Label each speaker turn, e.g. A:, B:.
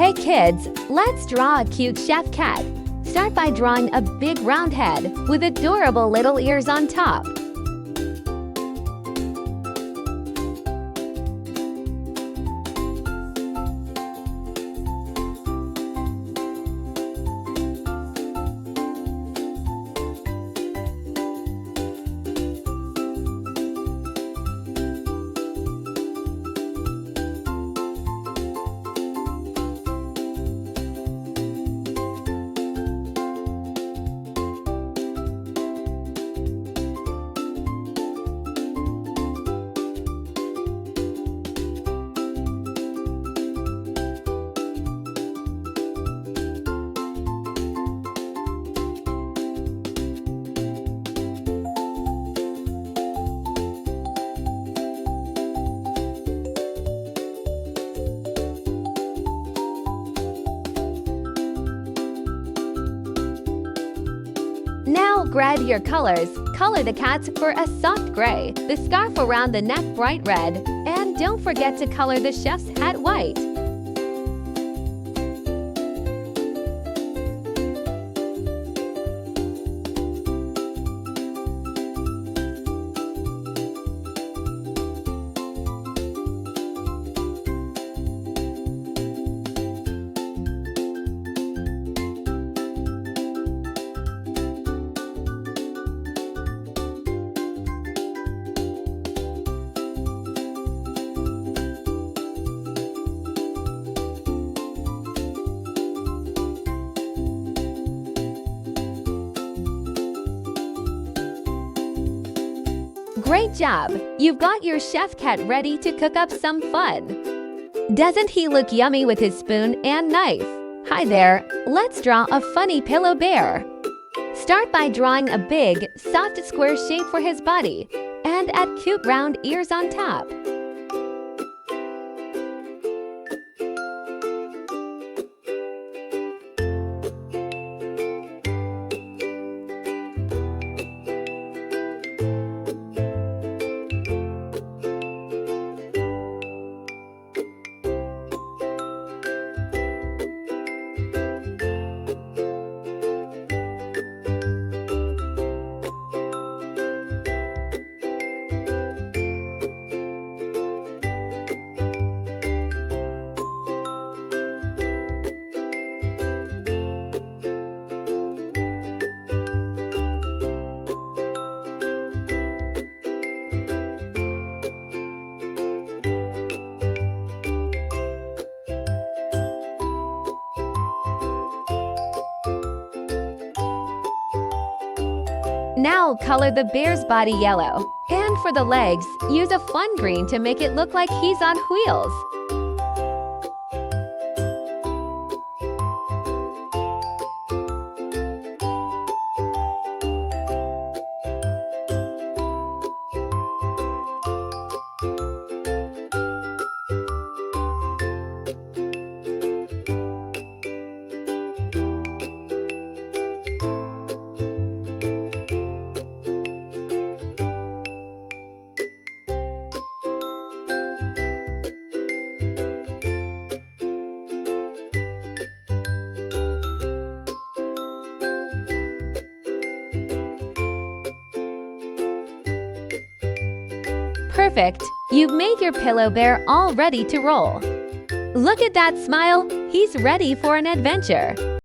A: Hey kids, let's draw a cute chef cat. Start by drawing a big round head with adorable little ears on top. Now grab your colors. Color the cats for a soft gray, the scarf around the neck bright red, and don't forget to color the chef's hat white. Great job! You've got your chef cat ready to cook up some fun. Doesn't he look yummy with his spoon and knife? Hi there, let's draw a funny pillow bear. Start by drawing a big, soft square shape for his body and add cute round ears on top. Now color the bear's body yellow. And for the legs, use a fun green to make it look like he's on wheels. Perfect! You've made your pillow bear all ready to roll. Look at that smile! He's ready for an adventure.